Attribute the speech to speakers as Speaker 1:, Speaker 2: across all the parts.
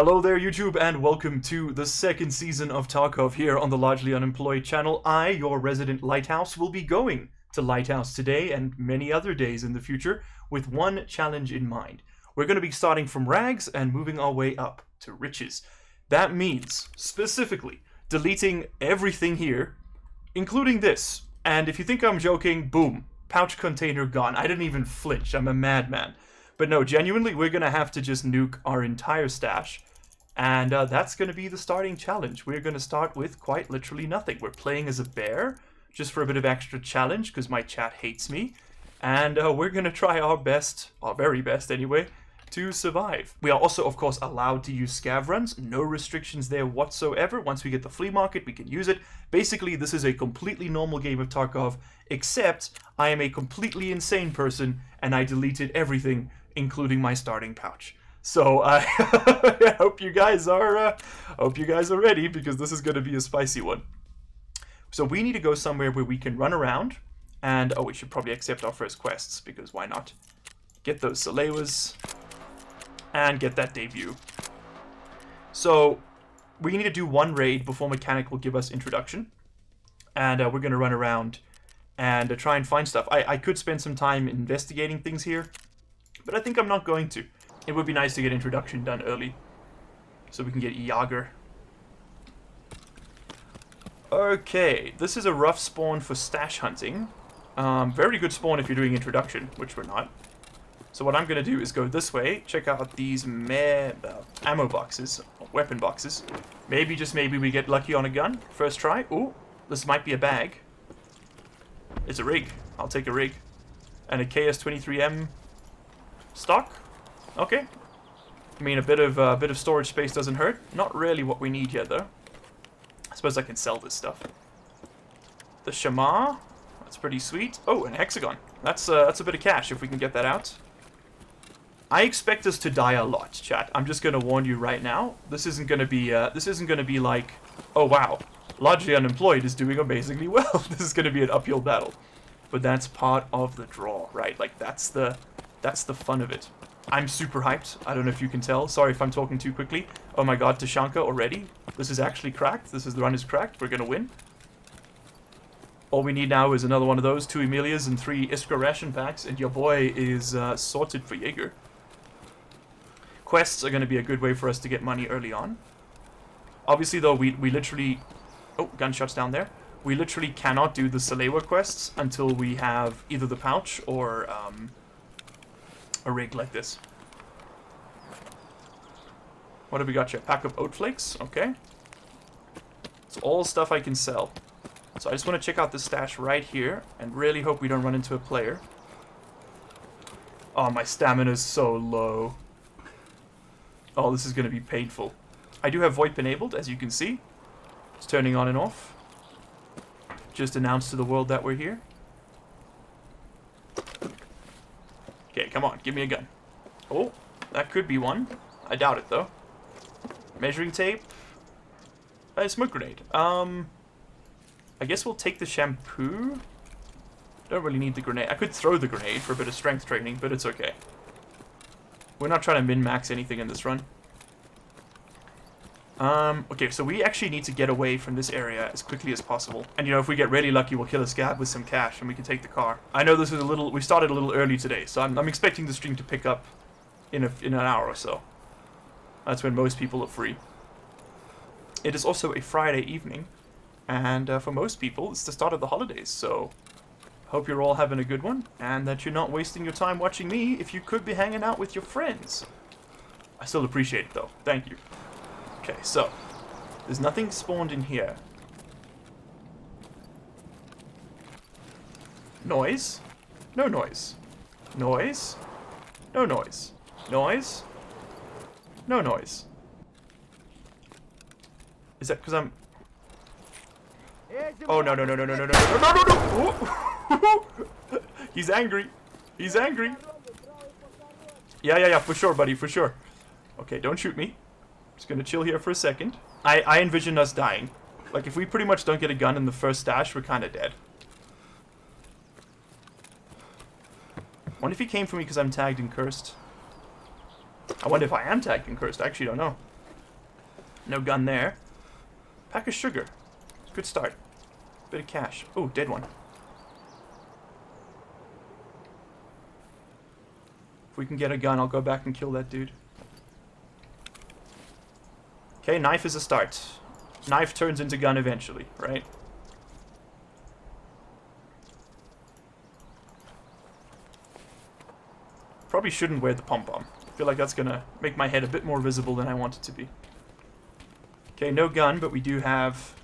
Speaker 1: Hello there YouTube and welcome to the second season of Tarkov here on the Largely Unemployed channel. I, your resident Lighthouse, will be going to Lighthouse today and many other days in the future with one challenge in mind. We're going to be starting from rags and moving our way up to riches. That means, specifically, deleting everything here, including this. And if you think I'm joking, boom, pouch container gone. I didn't even flinch, I'm a madman. But no, genuinely, we're going to have to just nuke our entire stash. And that's going to be the starting challenge. We're going to start with quite literally nothing. We're playing as a bear, just for a bit of extra challenge, because my chat hates me. And we're going to try our best, our very best anyway, to survive. We are also, of course, allowed to use scav runs. No restrictions there whatsoever. Once we get the flea market, we can use it. Basically, this is a completely normal game of Tarkov, except I am a completely insane person, and I deleted everything, including my starting pouch. So I hope you guys are ready, because this is going to be a spicy one. So we need to go somewhere where we can run around, and we should probably accept our first quests, because why not? Get those Salewas and get that debut. So we need to do one raid before Mechanic will give us introduction, and we're going to run around and try and find stuff. I could spend some time investigating things here, but I think I'm not going to. It would be nice to get introduction done early, so we can get Jager. Okay, this is a rough spawn for stash hunting. Very good spawn if you're doing introduction, which we're not. So what I'm going to do is go this way, check out these ammo boxes, weapon boxes. Maybe, just maybe, we get lucky on a gun. First try. Ooh, this might be a bag. It's a rig. I'll take a rig. And a KS-23M stock. Okay. I mean, a bit of storage space doesn't hurt. Not really what we need yet, though. I suppose I can sell this stuff. The Shamar. That's pretty sweet. Oh, an hexagon. That's a bit of cash if we can get that out. I expect us to die a lot, chat. I'm just gonna warn you right now. This isn't gonna be like, oh wow, Largely Unemployed is doing amazingly well. This is gonna be an uphill battle. But that's part of the draw, right? Like that's the fun of it. I'm super hyped. I don't know if you can tell. Sorry if I'm talking too quickly. Oh my god, Tashanka already. This is actually cracked. The run is cracked. We're gonna win. All we need now is another one of those, 2 Emilias and 3 Iskra ration packs, and your boy is sorted for Jaeger. Quests are going to be a good way for us to get money early on. Obviously, though, we literally... Oh, gunshots down there. We literally cannot do the Salewa quests until we have either the pouch or a rig like this. What have we got here? Pack of oat flakes. Okay. It's all stuff I can sell. So I just want to check out the stash right here and really hope we don't run into a player. Oh, my stamina is so low. Oh, this is going to be painful. I do have VoIP enabled, as you can see. It's turning on and off. Just announced to the world that we're here. Okay, come on, give me a gun. Oh, that could be one. I doubt it, though. Measuring tape. Smoke grenade. I guess we'll take the shampoo. Don't really need the grenade. I could throw the grenade for a bit of strength training, but it's okay. We're not trying to min-max anything in this run. Okay, so we actually need to get away from this area as quickly as possible. And, you know, if we get really lucky, we'll kill a scab with some cash and we can take the car. I know this is we started a little early today, so I'm expecting the stream to pick up in an hour or so. That's when most people are free. It is also a Friday evening. And for most people, it's the start of the holidays, so hope you're all having a good one, and that you're not wasting your time watching me if you could be hanging out with your friends. I still appreciate it, though. Thank you. Okay, so, there's nothing spawned in here. Noise? No noise. Noise? No noise. Noise? No noise. Is that because I'm... Oh, no. He's angry. He's angry. Yeah, for sure, buddy, for sure. Okay, don't shoot me. Just gonna chill here for a second. I envision us dying. Like, if we pretty much don't get a gun in the first stash, we're kind of dead. Wonder if he came for me because I'm tagged and cursed. I wonder if I am tagged and cursed. I actually don't know. No gun there. Pack of sugar. Good start. Bit of cash. Oh, dead one. If we can get a gun, I'll go back and kill that dude. Okay, knife is a start. Knife turns into gun eventually, right? Probably shouldn't wear the pom-pom. I feel like that's gonna make my head a bit more visible than I want it to be. Okay, no gun, but we do have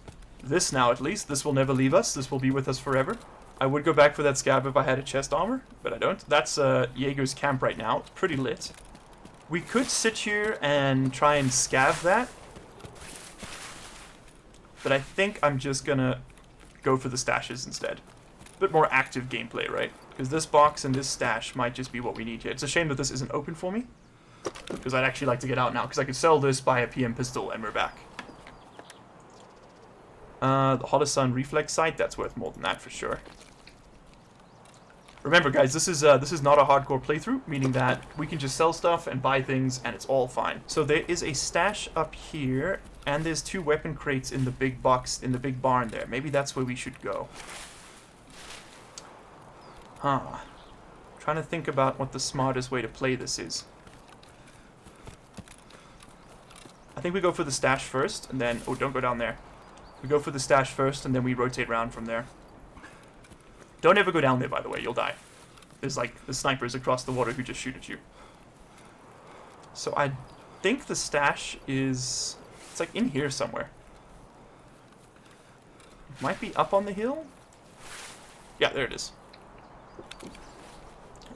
Speaker 1: this now at least. This will never leave us. This will be with us forever. I would go back for that scav if I had a chest armor, but I don't. That's Jaeger's camp right now. It's pretty lit. We could sit here and try and scav that. But I think I'm just gonna go for the stashes instead. A bit more active gameplay, right? Because this box and this stash might just be what we need here. It's a shame that this isn't open for me. Because I'd actually like to get out now. Because I could sell this, buy a PM pistol, and we're back. The Holosun reflex sight, that's worth more than that for sure. Remember guys, this is not a hardcore playthrough, meaning that we can just sell stuff and buy things and it's all fine. So there is a stash up here, and there's 2 weapon crates in the big box, in the big barn there. Maybe that's where we should go. Huh. Trying to think about what the smartest way to play this is. I think we go for the stash first, and then... Oh, don't go down there. We go for the stash first, and then we rotate around from there. Don't ever go down there, by the way. You'll die. There's, like, the snipers across the water who just shoot at you. So I think the stash is... It's, like, in here somewhere. It might be up on the hill? Yeah, there it is.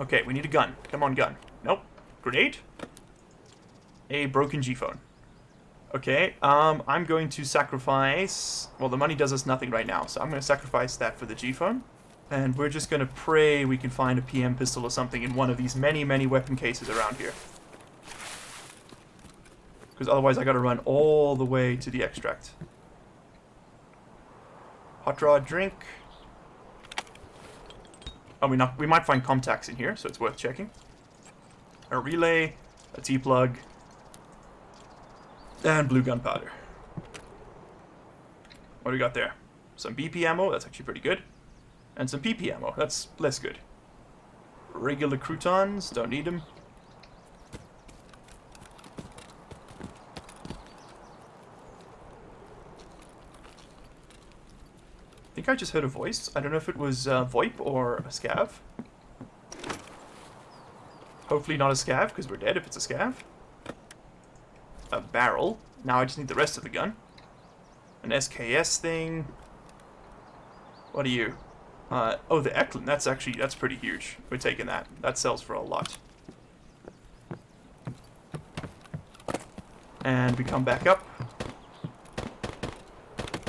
Speaker 1: Okay, we need a gun. Come on, gun. Nope. Grenade? A broken G-phone. Okay, I'm going to sacrifice... Well, the money does us nothing right now, so I'm going to sacrifice that for the G-phone. And we're just going to pray we can find a PM pistol or something in one of these many, many weapon cases around here. Because otherwise I got to run all the way to the extract. Hot draw drink. Oh, we might find Comtacs in here, so it's worth checking. A relay, a T-plug, and blue gunpowder. What do we got there? Some BP ammo, that's actually pretty good. And some PP ammo, that's less good. Regular croutons, don't need them. I think I just heard a voice. I don't know if it was VoIP or a scav. Hopefully not a scav, because we're dead if it's a scav. A barrel. Now I just need the rest of the gun. An SKS thing. What are you? Oh, the Eklund. That's pretty huge. We're taking that. That sells for a lot. And we come back up.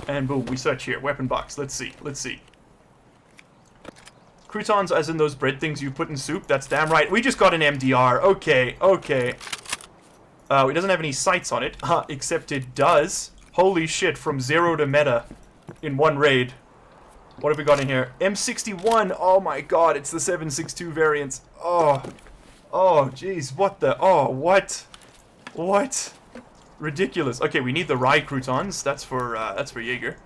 Speaker 1: And boom, we search here. Weapon box. Let's see. Let's see. Croutons as in those bread things you put in soup? That's damn right. We just got an MDR. Okay, okay. It doesn't have any sights on it. Except it does. Holy shit, from 0 to meta in one raid. What have we got in here? M61. Oh my god, it's the 7.62 variant. Oh. Oh, jeez. What the... Oh, what? What? Ridiculous. Okay, we need the rye croutons. That's for Jaeger.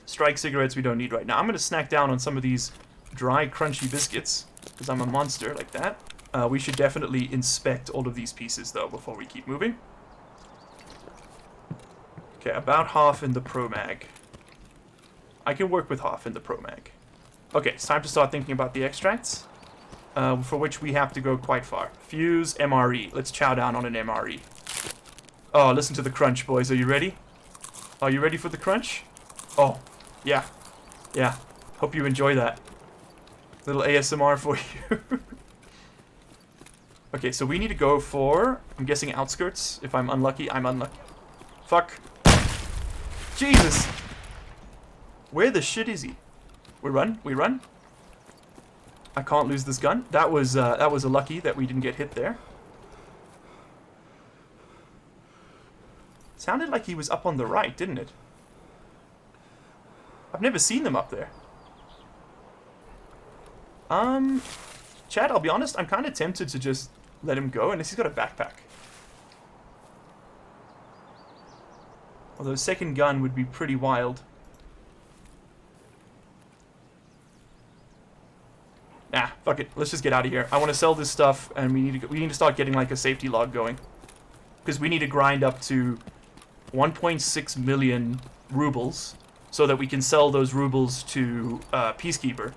Speaker 1: Strike cigarettes we don't need right now. I'm going to snack down on some of these dry, crunchy biscuits, because I'm a monster like that. We should definitely inspect all of these pieces, though, before we keep moving. Okay, about half in the Pro Mag. I can work with half in the Pro Mag. Okay, it's time to start thinking about the extracts, for which we have to go quite far. Fuse, MRE. Let's chow down on an MRE. Oh, listen to the crunch, boys. Are you ready? Are you ready for the crunch? Oh, yeah. Yeah. Hope you enjoy that. Little ASMR for you. Okay, so we need to go for, I'm guessing outskirts. If I'm unlucky, I'm unlucky. Fuck. Jesus! Where the shit is he? We run? We run? I can't lose this gun. That was a lucky that we didn't get hit there. Sounded like he was up on the right, didn't it? I've never seen them up there. Chad, I'll be honest, I'm kind of tempted to just let him go, unless he's got a backpack. Although second gun would be pretty wild. Nah, fuck it. Let's just get out of here. I want to sell this stuff, and we need to start getting like a safety log going, because we need to grind up to 1.6 million rubles so that we can sell those rubles to Peacekeeper,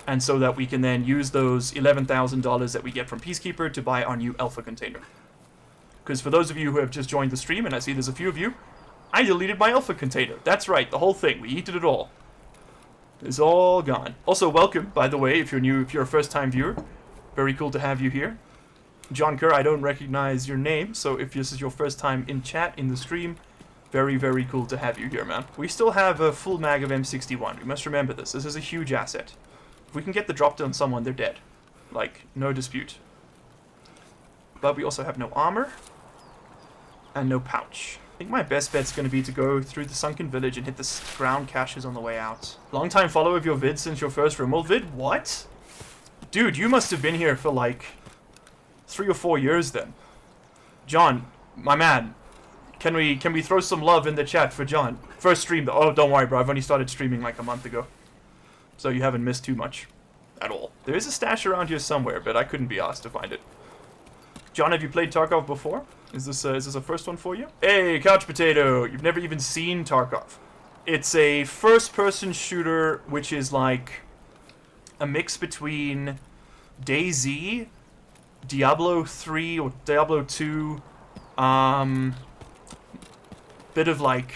Speaker 1: and so that we can then use those $11,000 that we get from Peacekeeper to buy our new Alpha container. Because for those of you who have just joined the stream, and I see there's a few of you, I deleted my Alpha container. That's right, the whole thing. We yeeted it all. It's all gone. Also, welcome, by the way, if you're new, if you're a first-time viewer. Very cool to have you here. John Kerr, I don't recognize your name, so if this is your first time in chat, in the stream, very, very cool to have you here, man. We still have a full mag of M61. We must remember this. This is a huge asset. If we can get the drop on someone, they're dead. Like, no dispute. But we also have no armor. And no pouch. I think my best bet's going to be to go through the sunken village and hit the ground caches on the way out. Long time follower of your vid since your first Rimworld vid? What? Dude, you must have been here for like 3 or 4 years then. John, my man, can we throw some love in the chat for John? First stream though. Oh, don't worry, bro. I've only started streaming like a month ago. So you haven't missed too much at all. There is a stash around here somewhere, but I couldn't be asked to find it. John, have you played Tarkov before? Is this a first one for you? Hey, Couch Potato! You've never even seen Tarkov. It's a first-person shooter, which is like a mix between DayZ, Diablo 3 or Diablo 2, bit of like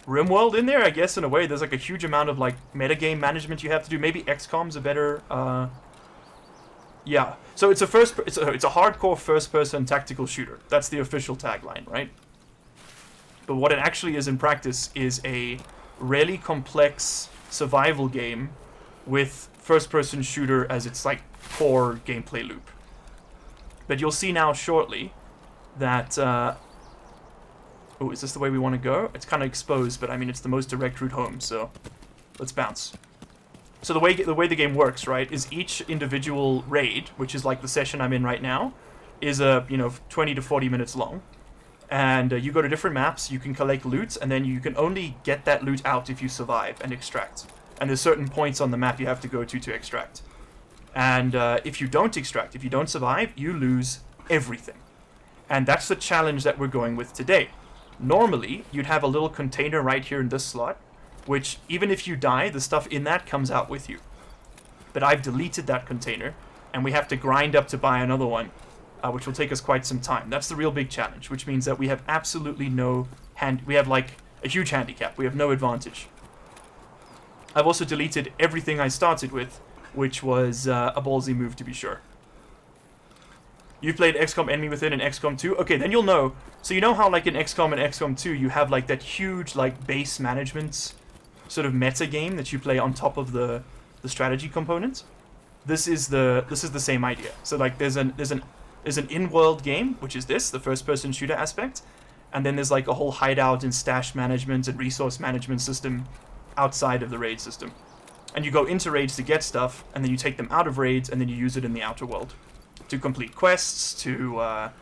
Speaker 1: Rimworld in there, I guess, in a way. There's like a huge amount of like metagame management you have to do. Maybe XCOM's a better, yeah. So it's a hardcore first-person tactical shooter. That's the official tagline, right? But what it actually is in practice is a really complex survival game with first-person shooter as its like core gameplay loop. But you'll see now shortly that oh, is this the way we want to go? It's kind of exposed, but I mean it's the most direct route home, so let's bounce. So the way the game works, right, is each individual raid, which is like the session I'm in right now, is 20 to 40 minutes long. And you go to different maps, you can collect loot, and then you can only get that loot out if you survive and extract. And there's certain points on the map you have to go to extract. And if you don't extract, if you don't survive, you lose everything. And that's the challenge that we're going with today. Normally, you'd have a little container right here in this slot, which, even if you die, the stuff in that comes out with you. But I've deleted that container, and we have to grind up to buy another one, which will take us quite some time. That's the real big challenge, which means that we have absolutely no we have like a huge handicap. We have no advantage. I've also deleted everything I started with, which was a ballsy move to be sure. You've played XCOM Enemy Within and XCOM 2? Okay, then you'll know. So you know how like in XCOM and XCOM 2 you have like that huge like base management sort of meta game that you play on top of the strategy component? This is the same idea. So like there's an in-world game, which is this, the first-person shooter aspect, and then there's like a whole hideout and stash management and resource management system outside of the raid system. And you go into raids to get stuff, and then you take them out of raids, and then you use it in the outer world to complete quests, to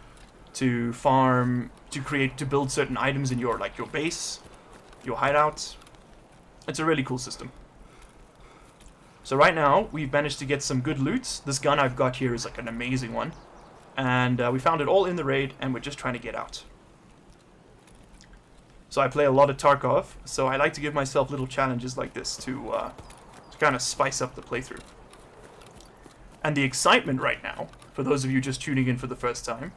Speaker 1: farm, to build certain items in your like your base, your hideout. It's a really cool system. So right now we've managed to get some good loot. This gun I've got here is like an amazing one, and we found it all in the raid, and we're just trying to get out. So I play a lot of Tarkov, so I like to give myself little challenges like this to kind of spice up the playthrough. And the excitement right now, for those of you just tuning in for the first time,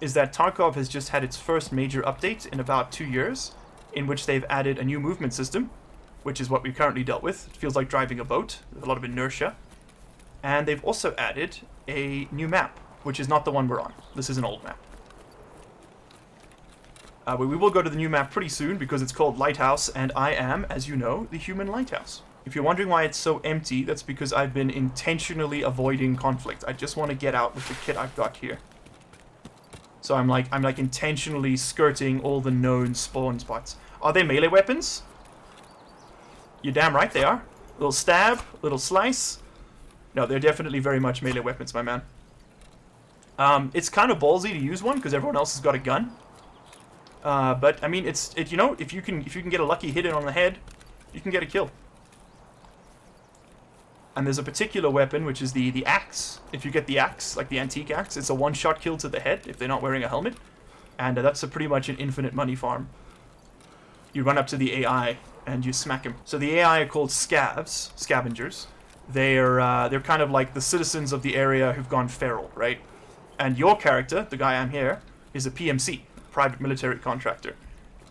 Speaker 1: is that Tarkov has just had its first major update in about 2 years, in which they've added a new movement system, which is what we've currently dealt with. It feels like driving a boat, with a lot of inertia. And they've also added a new map, which is not the one we're on. This is an old map. We will go to the new map pretty soon, because it's called Lighthouse, and I am, as you know, the human lighthouse. If you're wondering why it's so empty, that's because I've been intentionally avoiding conflict. I just want to get out with the kit I've got here. So I'm like intentionally skirting all the known spawn spots. Are they melee weapons? You're damn right they are. Little stab, little slice. No, they're definitely very much melee weapons, my man. It's kind of ballsy to use one because everyone else has got a gun. But I mean, you know, if you can get a lucky hit in on the head, you can get a kill. And there's a particular weapon, which is the axe. If you get the axe, like the antique axe, it's a one-shot kill to the head if they're not wearing a helmet. And that's pretty much an infinite money farm. You run up to the AI and you smack him. So the AI are called scavs, scavengers. They're kind of like the citizens of the area who've gone feral, right? And your character, the guy I'm here, is a PMC, private military contractor.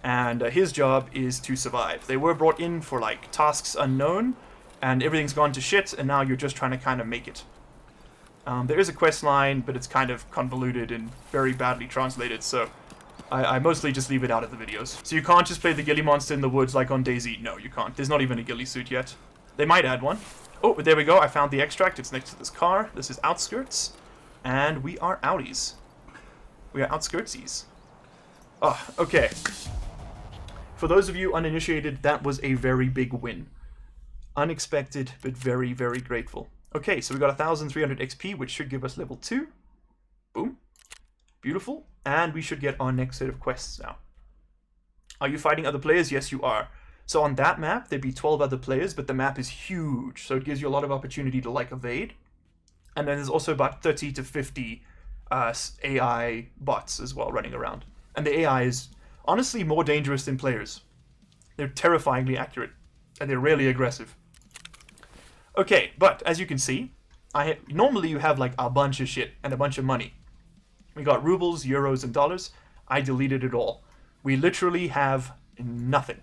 Speaker 1: And his job is to survive. They were brought in for like tasks unknown, and everything's gone to shit, and now you're just trying to kind of make it. There is a quest line, but it's kind of convoluted and very badly translated, so I mostly just leave it out of the videos. So you can't just play the ghillie monster in the woods like on DayZ. No, you can't. There's not even a ghillie suit yet. They might add one. Oh, there we go. I found the extract. It's next to this car. This is Outskirts. And we are outies. We are outskirtsies. Oh, okay. For those of you uninitiated, that was a very big win. Unexpected, but very, very grateful. Okay, so we got 1,300 XP, which should give us level 2. Boom. Beautiful. And we should get our next set of quests now. Are you fighting other players? Yes, you are. So on that map, there'd be 12 other players, but the map is huge, so it gives you a lot of opportunity to, like, evade. And then there's also about 30 to 50 AI bots as well running around. And the AI is honestly more dangerous than players. They're terrifyingly accurate, and they're really aggressive. Okay, but as you can see, normally you have like a bunch of shit and a bunch of money. We got rubles, euros, and dollars. I deleted it all. We literally have nothing.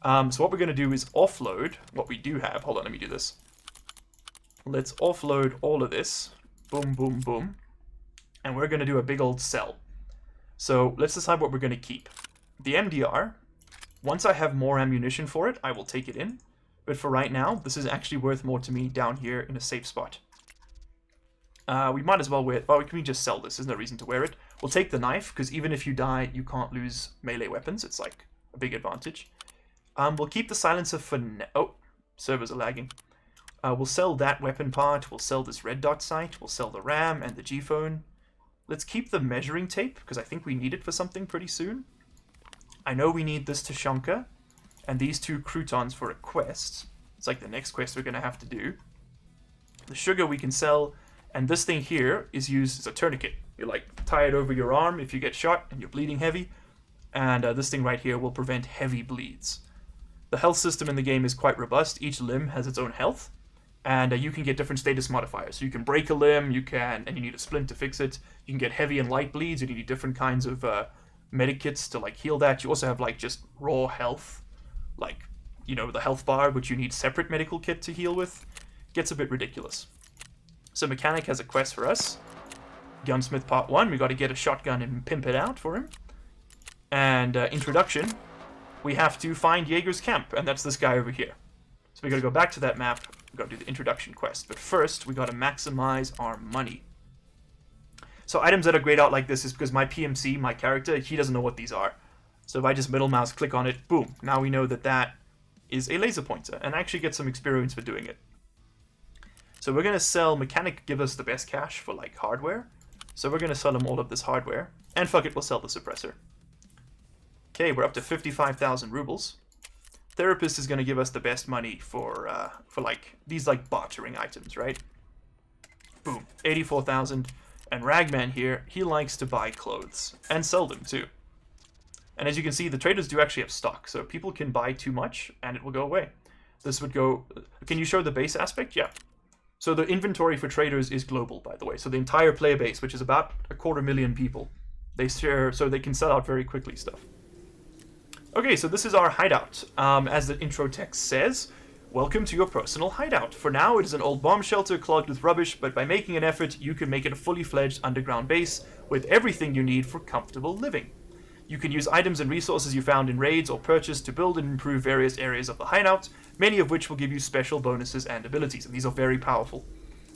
Speaker 1: So what we're going to do is offload what we do have. Hold on, let me do this. Let's offload all of this. Boom, boom, boom. And we're going to do a big old sell. So let's decide what we're going to keep. The MDR, once I have more ammunition for it, I will take it in. But for right now, this is actually worth more to me down here in a safe spot. We might as well wear it. Oh, can we just sell this? There's no reason to wear it. We'll take the knife, because even if you die, you can't lose melee weapons. It's like a big advantage. We'll keep the silencer for now. Oh, servers are lagging. We'll sell that weapon part. We'll sell this red dot sight. We'll sell the RAM and the G-phone. Let's keep the measuring tape, because I think we need it for something pretty soon. I know we need this Tashanka and these 2 croutons for a quest. It's like the next quest we're going to have to do. The sugar we can sell, and this thing here is used as a tourniquet. You like tie it over your arm if you get shot and you're bleeding heavy. And this thing right here will prevent heavy bleeds. The health system in the game is quite robust. Each limb has its own health. And you can get different status modifiers. So you can break a limb, and you need a splint to fix it. You can get heavy and light bleeds, and you need different kinds of medikits to like heal that. You also have like just raw health, like, you know, the health bar, which you need separate medical kit to heal with. Gets a bit ridiculous. So Mechanic has a quest for us. Gunsmith Part 1, we got to get a shotgun and pimp it out for him. And Introduction, we have to find Jaeger's camp, and that's this guy over here. So we got to go back to that map. We got to do the introduction quest. But first, we got to maximize our money. So items that are grayed out like this is because my PMC, my character, he doesn't know what these are. So if I just middle mouse click on it, boom. Now we know that that is a laser pointer, and I actually get some experience for doing it. So we're going to sell Mechanic, give us the best cash for like hardware. So we're going to sell him all of this hardware. And fuck it, we'll sell the suppressor. Okay, we're up to 55,000 rubles. Therapist is going to give us the best money for like these like bartering items, right? Boom, 84,000. And Ragman here, he likes to buy clothes and sell them too. And as you can see, the traders do actually have stock, so people can buy too much and it will go away. This would go. Can you show the base aspect? Yeah. So the inventory for traders is global, by the way. So the entire player base, which is about 250,000 people, they share, so they can sell out very quickly stuff. Okay, so this is our hideout. As the intro text says, welcome to your personal hideout. For now, it is an old bomb shelter clogged with rubbish, but by making an effort, you can make it a fully fledged underground base with everything you need for comfortable living. You can use items and resources you found in raids or purchased to build and improve various areas of the hideout, many of which will give you special bonuses and abilities, and these are very powerful.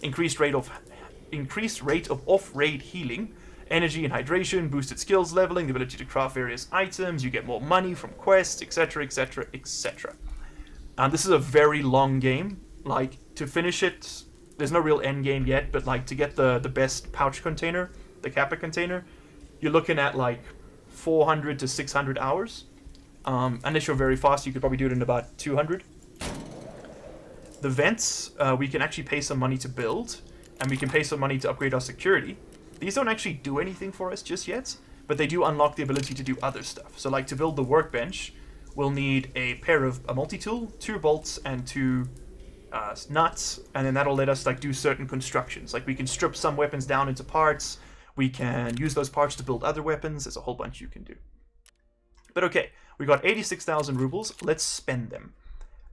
Speaker 1: Increased rate of off-raid healing, energy and hydration, boosted skills leveling, the ability to craft various items, you get more money from quests, etc, etc, etc. This is a very long game. Like, to finish it, there's no real end game yet, but like to get the best pouch container, the Kappa container, you're looking at like 400 to 600 hours. Unless you're very fast, you could probably do it in about 200. The vents, we can actually pay some money to build, and we can pay some money to upgrade our security. These don't actually do anything for us just yet, but they do unlock the ability to do other stuff. So like to build the workbench, we'll need a pair of a multi-tool, 2 bolts, and 2 nuts, and then that'll let us like do certain constructions. Like we can strip some weapons down into parts, we can use those parts to build other weapons. There's a whole bunch you can do. But okay, we got 86,000 rubles. Let's spend them.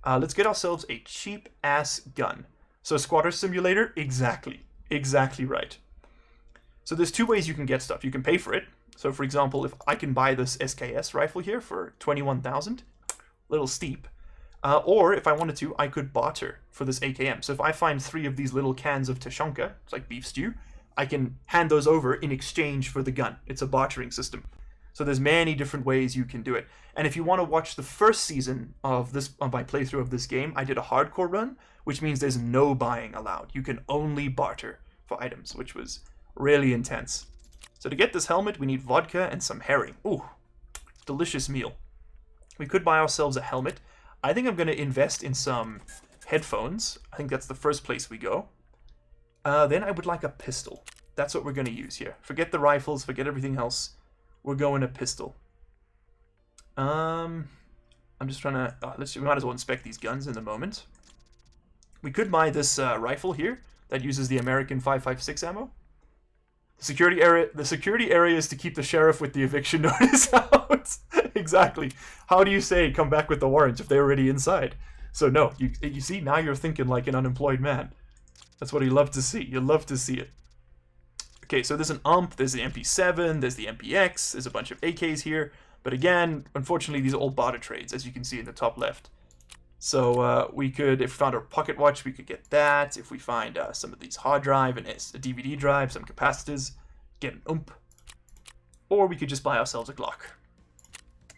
Speaker 1: Let's get ourselves a cheap-ass gun. So squatter simulator? Exactly right. So there's 2 ways you can get stuff. You can pay for it. So for example, if I can buy this SKS rifle here for 21,000, a little steep. Or if I wanted to, I could barter for this AKM. So if I find 3 of these little cans of Tushonka, it's like beef stew, I can hand those over in exchange for the gun. It's a bartering system. So there's many different ways you can do it. And if you want to watch the first season of my playthrough of this game, I did a hardcore run, which means there's no buying allowed. You can only barter for items, which was really intense. So to get this helmet, we need vodka and some herring. Ooh, delicious meal. We could buy ourselves a helmet. I think I'm going to invest in some headphones. I think that's the first place we go. Then I would like a pistol. That's what we're going to use here. Forget the rifles, forget everything else. We're going a pistol. I'm just trying to... we might as well inspect these guns in a moment. We could buy this rifle here that uses the American 5.56 ammo. The security area is to keep the sheriff with the eviction notice out. Exactly. How do you say come back with the warrant if they're already inside? So no, you see, now you're thinking like an unemployed man. That's what you love to see. You love to see it. Okay, so there's an UMP, there's the MP7, there's the MPX, there's a bunch of AKs here. But again, unfortunately, these are all barter trades, as you can see in the top left. So we could, if we found a pocket watch, we could get that. If we find some of these hard drive and a DVD drive, some capacitors, get an UMP. Or we could just buy ourselves a Glock.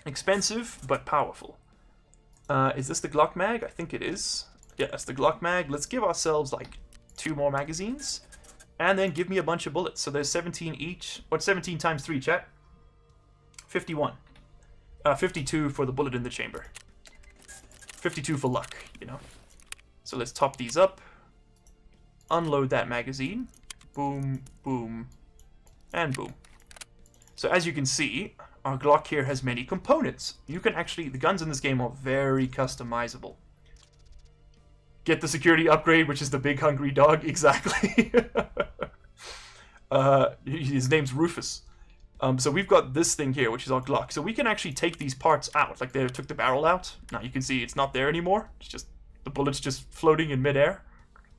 Speaker 1: Expensive, but powerful. Is this the Glock mag? I think it is. Yeah, that's the Glock mag. Let's give ourselves like 2 more magazines. And then give me a bunch of bullets. So there's 17 each. What's 17 times 3, chat? 51. 52 for the bullet in the chamber. 52 for luck, you know. So let's top these up. Unload that magazine. Boom, boom, and boom. So as you can see, our Glock here has many components. You can actually, the guns in this game are very customizable. Get the security upgrade, which is the big hungry dog. Exactly. His name's Rufus. So we've got this thing here, which is our Glock. So we can actually take these parts out. Like they took the barrel out. Now you can see it's not there anymore. It's just the bullet's just floating in midair,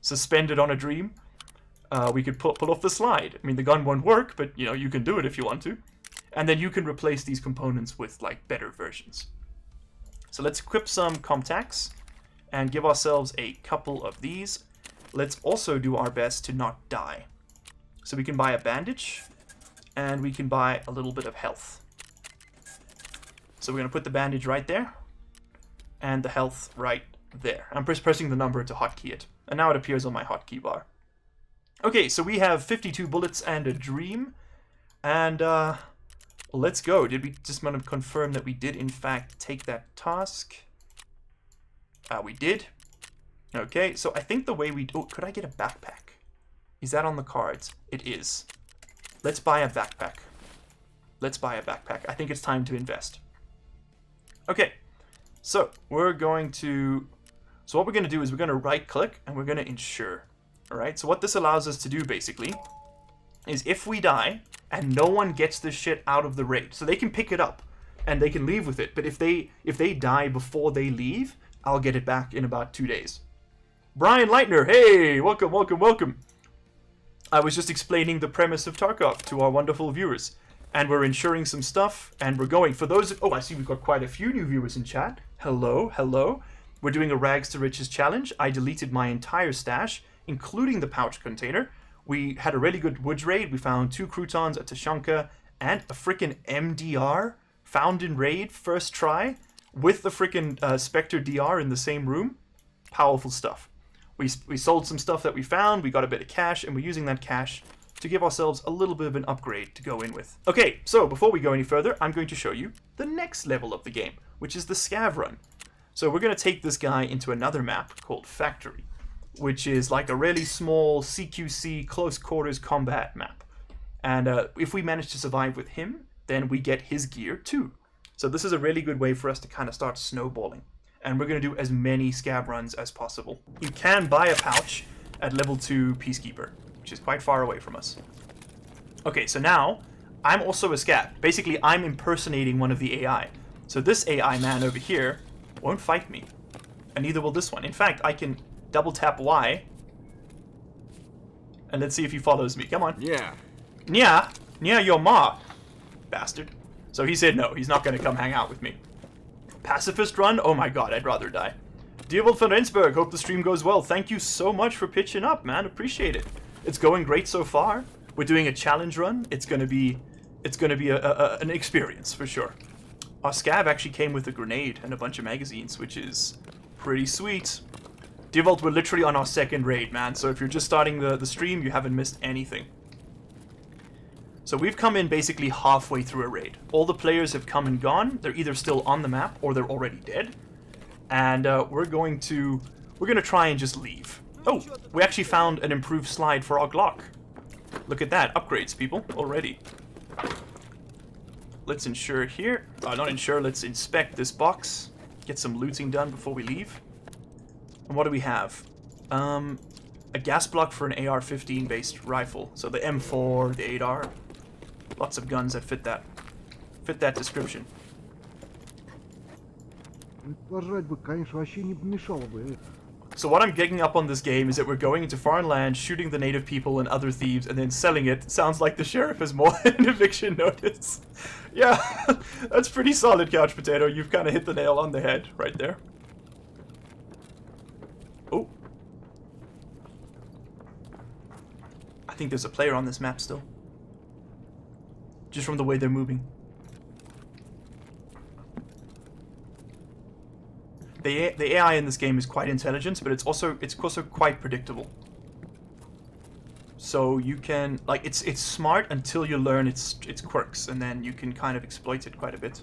Speaker 1: suspended on a dream. We could pull off the slide. I mean, the gun won't work, but you know you can do it if you want to. And then you can replace these components with like better versions. So let's equip some Comtacs and give ourselves a couple of these. Let's also do our best to not die. So we can buy a bandage, and we can buy a little bit of health. So we're going to put the bandage right there, and the health right there. I'm pressing the number to hotkey it, and now it appears on my hotkey bar. Okay, so we have 52 bullets and a dream, and let's go. Did we just want to confirm that we did in fact take that task? We did. Okay, so I think the way we... Oh, could I get a backpack? Is that on the cards? It is. Let's buy a backpack. Let's buy a backpack. I think it's time to invest. Okay, so we're going to... So what we're going to do is we're going to right-click and we're going to ensure. Alright, so what this allows us to do, basically, is if we die and no one gets this shit out of the raid, so they can pick it up and they can leave with it, but if they die before they leave, I'll get it back in about 2 days. Brian Leitner, hey! Welcome, welcome, welcome. I was just explaining the premise of Tarkov to our wonderful viewers. And we're insuring some stuff, and we're going. For those... Oh, I see we've got quite a few new viewers in chat. Hello, hello. We're doing a Rags to Riches challenge. I deleted my entire stash, including the pouch container. We had a really good woods raid. We found 2 croutons, a Tushonka, and a frickin' MDR found in raid, first try, with the frickin' Spectre DR in the same room. Powerful stuff. We sold some stuff that we found, we got a bit of cash, and we're using that cash to give ourselves a little bit of an upgrade to go in with. Okay, so before we go any further, I'm going to show you the next level of the game, which is the Scav run. So we're going to take this guy into another map called Factory, which is like a really small CQC close quarters combat map. And if we manage to survive with him, then we get his gear too. So this is a really good way for us to kind of start snowballing. And we're going to do as many Scav runs as possible. You can buy a pouch at level 2 Peacekeeper, which is quite far away from us. Okay, so now I'm also a Scav. Basically, I'm impersonating one of the AI. So this AI man over here won't fight me, and neither will this one. In fact, I can double tap Y, and let's see if he follows me. Come on.
Speaker 2: Yeah.
Speaker 1: Yeah, your ma, bastard. So he said no, he's not going to come hang out with me. Pacifist run? Oh my god, I'd rather die. Dearwold von Rensburg, hope the stream goes well. Thank you so much for pitching up, man. Appreciate it. It's going great so far. We're doing a challenge run. It's gonna be an experience for sure. Our Scav actually came with a grenade and a bunch of magazines, which is pretty sweet. Dearwold, we're literally on our second raid, man. So if you're just starting the stream, you haven't missed anything. So we've come in basically halfway through a raid. All the players have come and gone. They're either still on the map or they're already dead. And we're gonna try and just leave. Oh, we actually found an improved slide for our Glock. Look at that, upgrades, people, already. Let's ensure here. Not ensure, let's inspect this box. Get some looting done before we leave. And what do we have? A gas block for an AR-15 based rifle. So the M4, the 8R. Lots of guns that fit that description. So what I'm getting up on this game is that we're going into foreign land, shooting the native people and other thieves, and then selling it. Sounds like the sheriff has more than an eviction notice. Yeah, that's pretty solid, Couch Potato. You've kind of hit the nail on the head right there. Oh. I think there's a player on this map still. Just from the way they're moving. The AI in this game is quite intelligent, but it's also quite predictable. So you can, like, it's smart until you learn its quirks, and then you can kind of exploit it quite a bit.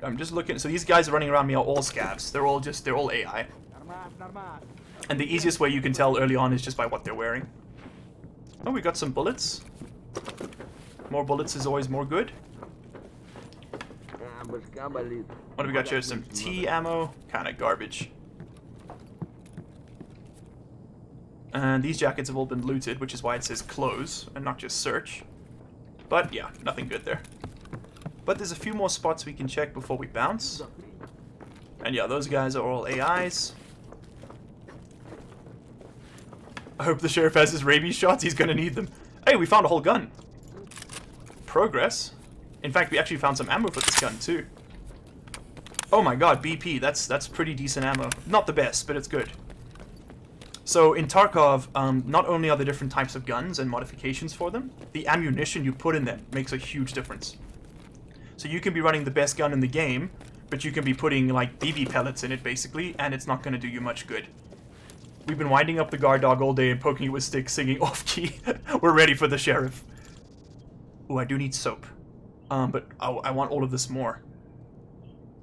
Speaker 1: I'm just looking. So these guys running around me are all scavs. They're all AI. And the easiest way you can tell early on is just by what they're wearing. Oh, we got some bullets. More bullets is always more good. What do we got here? Some T ammo. Kind of garbage. And these jackets have all been looted, which is why it says close and not just search. But yeah, nothing good there. But there's a few more spots we can check before we bounce. And yeah, those guys are all AIs. I hope the sheriff has his rabies shots. He's gonna need them. Hey, we found a whole gun. Progress. In fact, we actually found some ammo for this gun too. Oh my god, BP. That's pretty decent ammo. Not the best, but it's good. So in Tarkov, not only are there different types of guns and modifications for them, the ammunition you put in them makes a huge difference. So you can be running the best gun in the game, but you can be putting like BB pellets in it basically, and it's not going to do you much good. We've been winding up the guard dog all day and poking it with sticks, singing off key. We're ready for the sheriff. Ooh, I do need soap. But I want all of this more.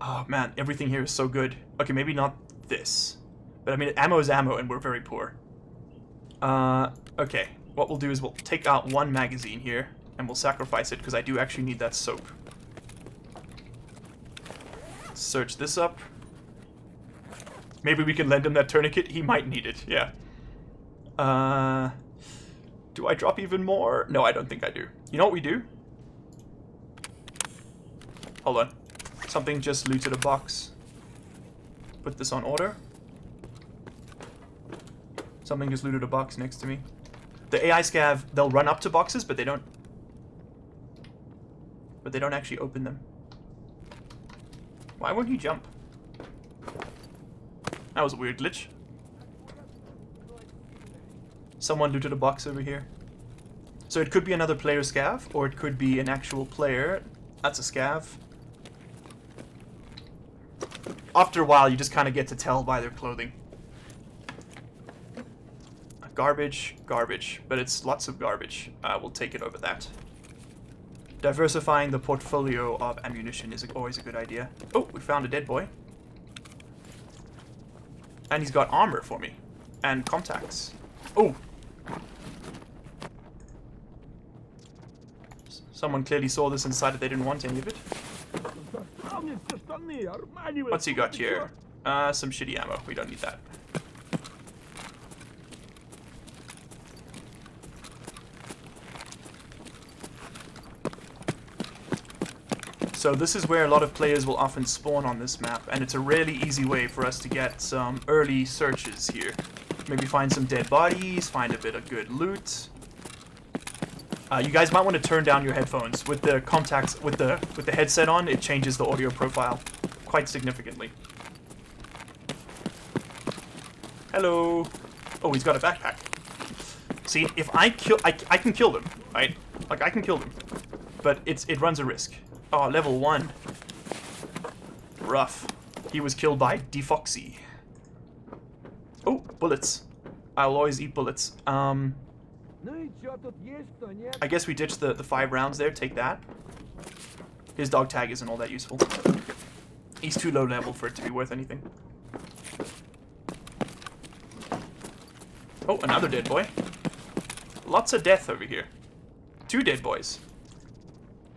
Speaker 1: Oh man, everything here is so good. Okay, maybe not this. But I mean, ammo is ammo and we're very poor. Okay, what we'll do is we'll take out one magazine here and we'll sacrifice it because I do actually need that soap. Search this up. Maybe we can lend him that tourniquet. He might need it, yeah. Do I drop even more? No, I don't think I do. You know what we do? Hold on. Something just looted a box. Put this on order. Something just looted a box next to me. The AI scav, they'll run up to boxes, but they don't actually open them. Why won't he jump? That was a weird glitch. Someone looted a box over here. So it could be another player scav, or it could be an actual player. That's a scav. after a while, you just kind of get to tell by their clothing. Garbage, garbage, but it's lots of garbage. We'll take it over that. Diversifying the portfolio of ammunition is always a good idea. Oh, we found a dead boy. And he's got armor for me. And contacts. Oh! Someone clearly saw this and decided they didn't want any of it. What's he got here? Some shitty ammo. We don't need that. So this is where a lot of players will often spawn on this map, and it's a really easy way for us to get some early searches here. Maybe find some dead bodies, find a bit of good loot. You guys might want to turn down your headphones. With the contacts, with the headset on, it changes the audio profile quite significantly. Hello. Oh, he's got a backpack. See, if I can kill them, right? Like I can kill them, but it runs a risk. Oh, level 1. Rough. He was killed by Defoxy. Oh, bullets. I'll always eat bullets. I guess we ditched the 5 rounds there. Take that. His dog tag isn't all that useful. He's too low level for it to be worth anything. Oh, another dead boy. Lots of death over here. 2 dead boys.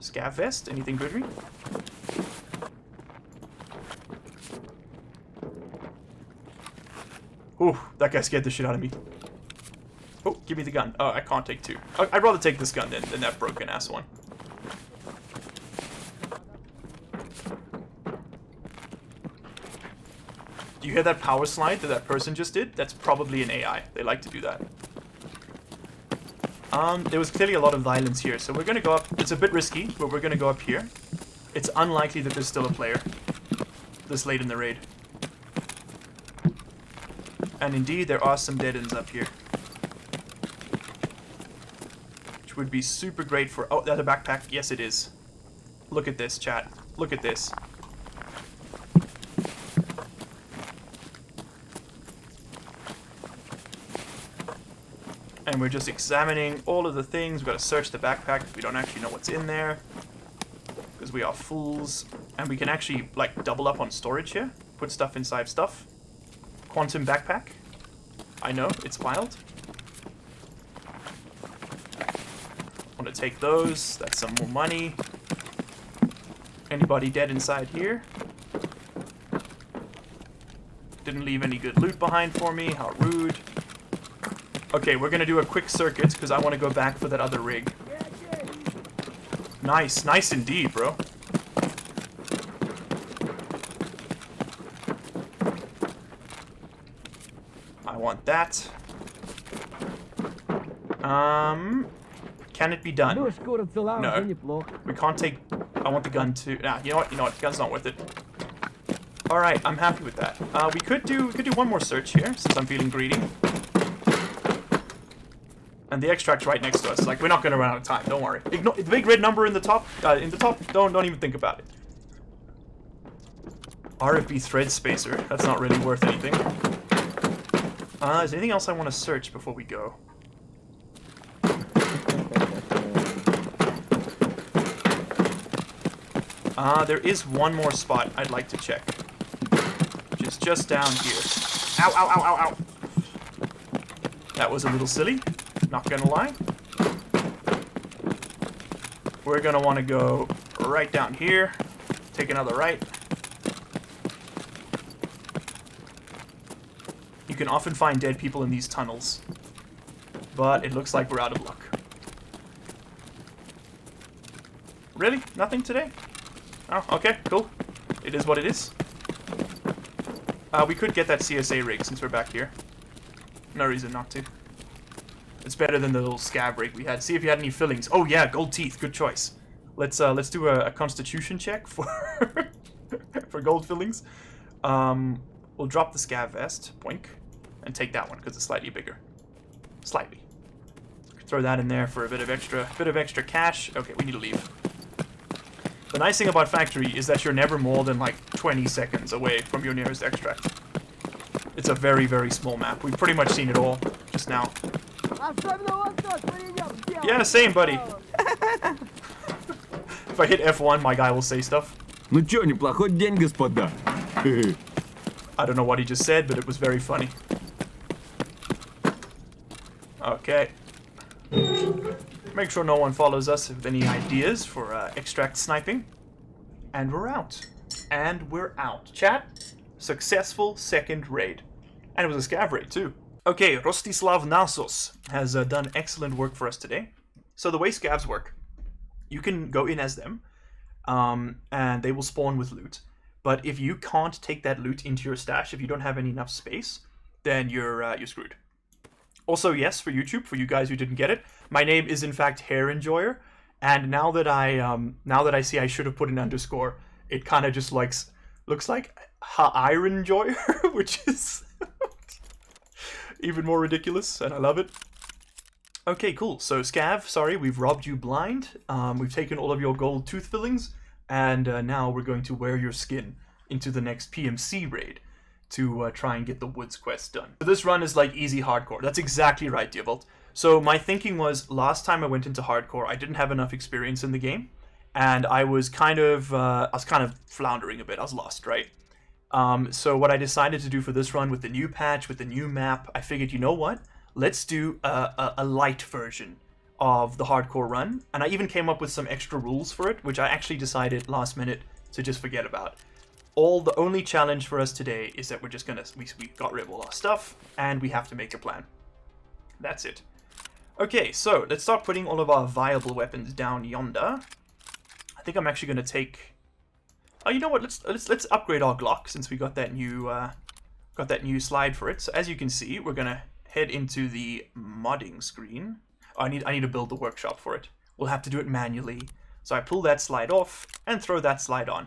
Speaker 1: Scav vest? Anything good for me? Ooh, that guy scared the shit out of me. Oh, give me the gun. Oh, I can't take 2. I'd rather take this gun than that broken ass one. Do you hear that power slide that person just did? That's probably an AI. They like to do that. There was clearly a lot of violence here, so we're gonna go up. It's a bit risky, but we're gonna go up here. It's unlikely that there's still a player this late in the raid. And indeed, there are some dead ends up here. Which would be super great for... Oh, that's a backpack. Yes, it is. Look at this, chat. Look at this. And we're just examining all of the things. We've got to search the backpack if we don't actually know what's in there. Because we are fools. And we can actually, like, double up on storage here. Put stuff inside stuff. Quantum backpack. I know, it's wild. Want to take those. That's some more money. Anybody dead inside here? Didn't leave any good loot behind for me. How rude. Okay, we're gonna do a quick circuit because I want to go back for that other rig. Nice, nice indeed, bro. I want that. Can it be done? No. We can't take... I want the gun to... Nah, you know what? The gun's not worth it. Alright, I'm happy with that. We could do one more search here, since I'm feeling greedy. And the extract's right next to us. Like, we're not going to run out of time. Don't worry. Ignore the big red number in the top. Don't even think about it. RFB thread spacer. That's not really worth anything. Is there anything else I want to search before we go? There is one more spot I'd like to check. Which is just down here. Ow, ow, ow, ow, ow. That was a little silly. Not gonna lie. We're gonna want to go right down here. Take another right. You can often find dead people in these tunnels. But it looks like we're out of luck. Really? Nothing today? Oh, okay, cool. It is what it is. We could get that CSA rig since we're back here. No reason not to. It's better than the little scav rig we had. See if you had any fillings. Oh yeah, gold teeth. Good choice. Let's do a constitution check for for gold fillings. We'll drop the scav vest, boink, and take that one because it's slightly bigger. Slightly. Throw that in there for a bit of extra cash. Okay, we need to leave. The nice thing about Factory is that you're never more than like 20 seconds away from your nearest extract. It's a very, very small map. We've pretty much seen it all just now. Yeah, same, buddy. If I hit F1, my guy will say stuff.
Speaker 2: Ну чё, неплохой день, господа.
Speaker 1: I don't know what he just said, but it was very funny. Okay. Make sure no one follows us with any ideas for extract sniping. And we're out. And we're out. Chat, successful second raid. And it was a scav raid too. Okay, Rostislav Nasos has done excellent work for us today. So the way scavs work, you can go in as them, and they will spawn with loot. But if you can't take that loot into your stash, if you don't have enough space, then you're screwed. Also, yes, for YouTube, for you guys who didn't get it, my name is in fact Hair Enjoyer, and now that I see I should have put an underscore, it kind of just looks like Iron Enjoyer, which is even more ridiculous, and I love it. Okay, cool. So Scav, sorry, we've robbed you blind. We've taken all of your gold tooth fillings, and now we're going to wear your skin into the next PMC raid to try and get the Woods quest done. So this run is like easy hardcore. That's exactly right, Diavolt. So my thinking was, last time I went into hardcore, I didn't have enough experience in the game, and I was kind of floundering a bit. I was lost, right? So what I decided to do for this run with the new patch, with the new map, I figured, you know what? Let's do a light version of the hardcore run. And I even came up with some extra rules for it, which I actually decided last minute to just forget about. The only challenge for us today is that we're just gonna, we got rid of all our stuff, and we have to make a plan. That's it. Okay, so let's start putting all of our viable weapons down yonder. I think I'm actually gonna take... Oh, you know what? Let's upgrade our Glock since we got that new slide for it. So as you can see, we're gonna head into the modding screen. Oh, I need to build the workshop for it. We'll have to do it manually. So I pull that slide off and throw that slide on.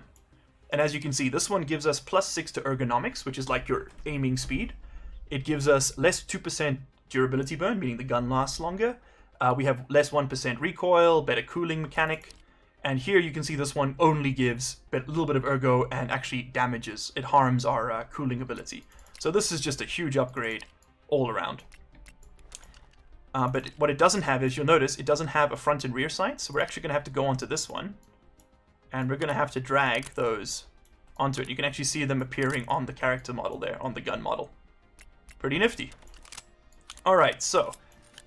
Speaker 1: And as you can see, this one gives us +6 to ergonomics, which is like your aiming speed. It gives us less 2% durability burn, meaning the gun lasts longer. We have less 1% recoil, better cooling mechanic. And here you can see this one only gives a little bit of ergo and actually damages. It harms our cooling ability. So this is just a huge upgrade all around. But what it doesn't have is, you'll notice, it doesn't have a front and rear sight. So we're actually going to have to go onto this one. And we're going to have to drag those onto it. You can actually see them appearing on the character model there, on the gun model. Pretty nifty. Alright, so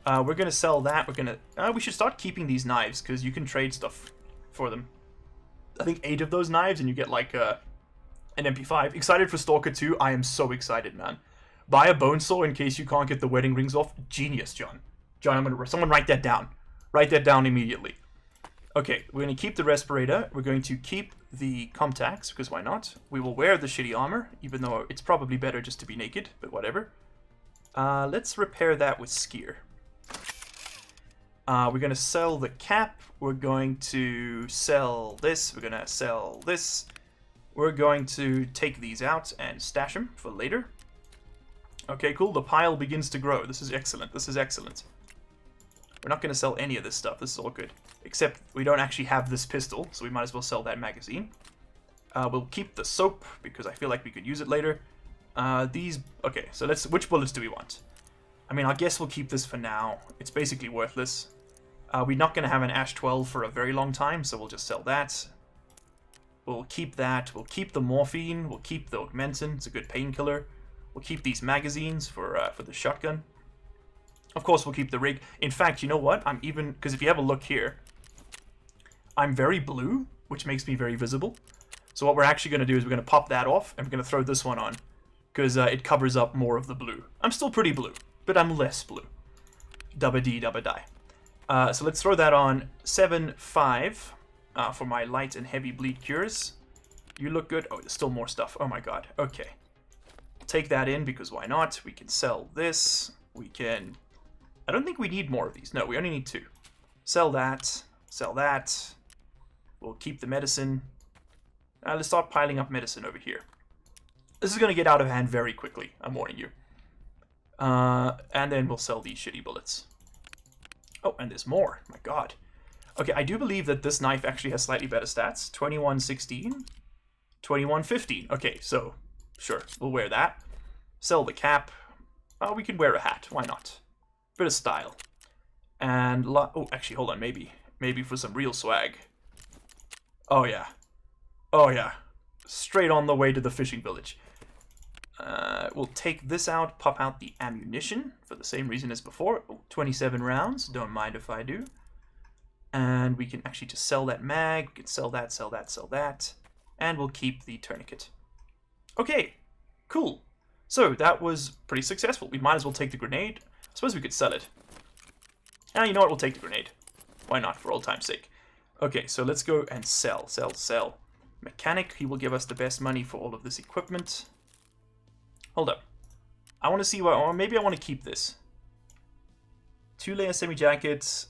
Speaker 1: we're going to sell that. We're going to... we should start keeping these knives, because you can trade stuff for them. I think 8 of those knives, and you get like an MP5. Excited for Stalker 2? I am so excited, man. Buy a bone saw in case you can't get the wedding rings off. Genius, John. John, someone write that down. Write that down immediately. Okay, we're going to keep the respirator. We're going to keep the Comtacs, because why not? We will wear the shitty armor, even though it's probably better just to be naked, but whatever. Let's repair that with Skier. We're going to sell the cap. We're going to sell this. We're going to sell this. We're going to take these out and stash them for later. Okay, cool. The pile begins to grow. This is excellent. This is excellent. We're not going to sell any of this stuff. This is all good. Except we don't actually have this pistol, so we might as well sell that magazine. We'll keep the soap, because I feel like we could use it later. These... Okay, so which bullets do we want? I mean, I guess we'll keep this for now. It's basically worthless. We're not going to have an Ash 12 for a very long time, so we'll just sell that. We'll keep that. We'll keep the morphine. We'll keep the augmentin. It's a good painkiller. We'll keep these magazines for the shotgun. Of course, we'll keep the rig. In fact, you know what? I'm even... Because if you have a look here, I'm very blue, which makes me very visible. So what we're actually going to do is we're going to pop that off, and we're going to throw this one on, because it covers up more of the blue. I'm still pretty blue, but I'm less blue. Dubba dee, dubba die. So let's throw that on 7.5 for my light and heavy bleed cures. You look good. Oh, there's still more stuff. Oh my god. Okay. Take that in, because why not? We can sell this. We can... I don't think we need more of these. No, we only need 2. Sell that. Sell that. We'll keep the medicine. Let's start piling up medicine over here. This is going to get out of hand very quickly, I'm warning you. And then we'll sell these shitty bullets. Oh, and there's more. My god. Okay, I do believe that this knife actually has slightly better stats. 2116, 2115. Okay, so sure, we'll wear that. Sell the cap. We can wear a hat. Why not? Bit of style. And oh, actually, hold on. Maybe for some real swag. Oh yeah. Oh yeah. Straight on the way to the fishing village. We'll take this out, pop out the ammunition for the same reason as before. Oh, 27 rounds. Don't mind if I do. And we can actually just sell that mag. We can sell that, sell that, sell that. And we'll keep the tourniquet. Okay, cool. So that was pretty successful. We might as well take the grenade. I suppose we could sell it. You know what? We'll take the grenade. Why not, for old time's sake. Okay, so let's go and sell, sell, sell. Mechanic, he will give us the best money for all of this equipment. Hold up. I want to see what, or maybe I want to keep this. 2-layer semi-jackets.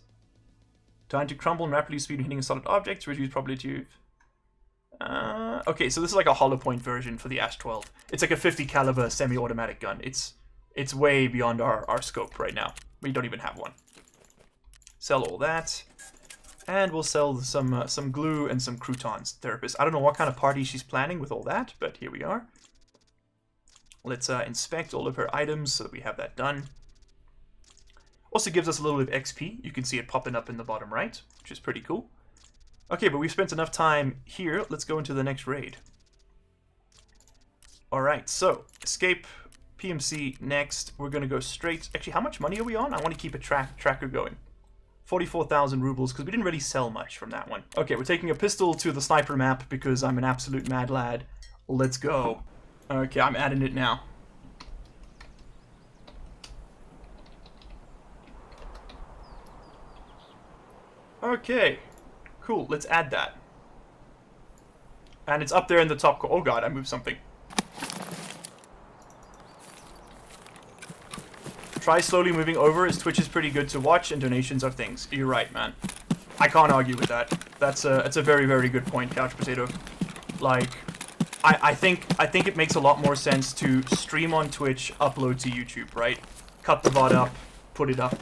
Speaker 1: Time to crumble and rapidly speed when hitting a solid object. Reduce probability of... okay, so this is like a hollow point version for the Ash 12. It's like a 50 caliber semi-automatic gun. It's way beyond our scope right now. We don't even have one. Sell all that. And we'll sell some glue and some croutons. Therapist. I don't know what kind of party she's planning with all that, but here we are. Let's inspect all of her items so that we have that done. Also gives us a little bit of XP. You can see it popping up in the bottom right, which is pretty cool. Okay, but we've spent enough time here. Let's go into the next raid. Alright, so escape PMC next. We're going to go straight... Actually, how much money are we on? I want to keep a tracker going. 44,000 rubles, because we didn't really sell much from that one. Okay, we're taking a pistol to the sniper map because I'm an absolute mad lad. Let's go. Okay, I'm adding it now. Okay, cool, let's add that. And it's up there in the top corner. Oh god, I moved something. Try slowly moving over, as Twitch is pretty good to watch, and donations are things. You're right, man. I can't argue with that. That's a very, very good point, Couch Potato. Like, I think it makes a lot more sense to stream on Twitch, upload to YouTube, right? Cut the VOD up, put it up.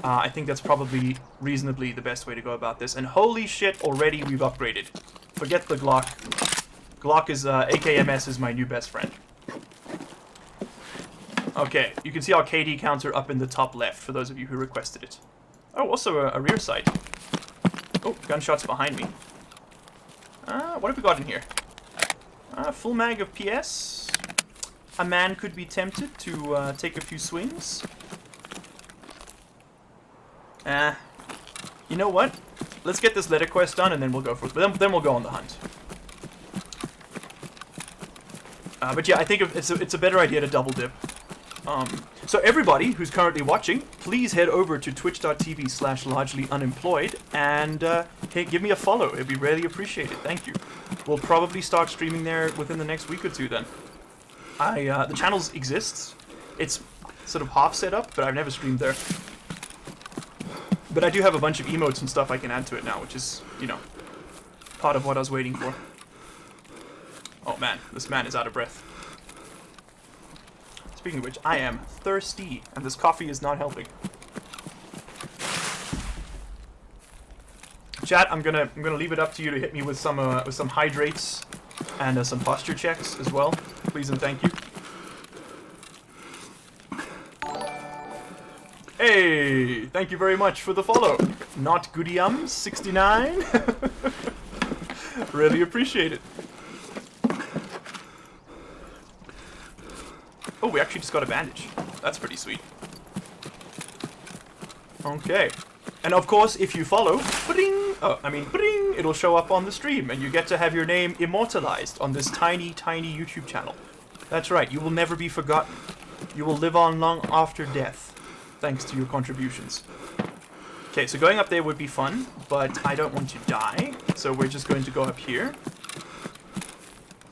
Speaker 1: I think that's probably reasonably the best way to go about this. And holy shit, already we've upgraded. Forget the Glock. Glock is, AKMS is my new best friend. Okay, you can see our KD counter up in the top left for those of you who requested it. Oh, also a rear sight. Oh, gunshots behind me. What have we got in here? Full mag of PS. A man could be tempted to take a few swings. You know what? Let's get this letter quest done and then we'll go for it. But then we'll go on the hunt. But yeah, I think it's a better idea to double dip. So everybody who's currently watching, please head over to twitch.tv/largelyunemployed and hey, give me a follow. It'd be really appreciated. Thank you. We'll probably start streaming there within the next week or two then. The channel exists. It's sort of half set up, but I've never streamed there. But I do have a bunch of emotes and stuff I can add to it now, which is, you know, part of what I was waiting for. Oh man, this man is out of breath. Speaking of which, I am thirsty, and this coffee is not helping. Chat, I'm gonna leave it up to you to hit me with some hydrates and some posture checks as well. Please and thank you. Hey, thank you very much for the follow. Not Goodium69. Really appreciate it. Oh, we actually just got a bandage. That's pretty sweet. Okay. And of course, if you follow, it'll show up on the stream, and you get to have your name immortalized on this tiny, tiny YouTube channel. That's right, you will never be forgotten. You will live on long after death, thanks to your contributions. Okay, so going up there would be fun, but I don't want to die, so we're just going to go up here.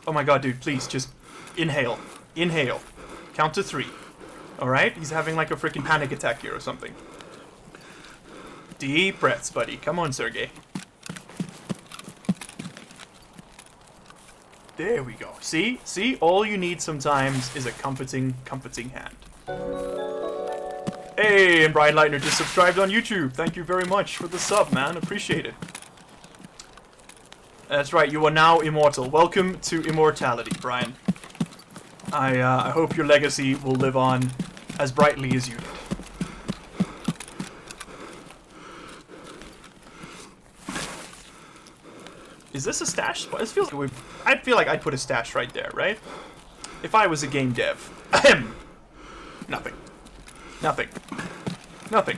Speaker 1: Oh my god, dude, please, just inhale. Inhale. Count to 3. Alright? He's having like a freaking panic attack here or something. Deep breaths, buddy. Come on, Sergey. There we go. See? See? All you need sometimes is a comforting hand. Hey, and Brian Leitner just subscribed on YouTube. Thank you very much for the sub, man. Appreciate it. That's right, you are now immortal. Welcome to immortality, Brian. I hope your legacy will live on as brightly as you do. Is this a stash spot? This feels like I feel like I'd put a stash right there, right? If I was a game dev. Ahem. Nothing. Nothing. Nothing.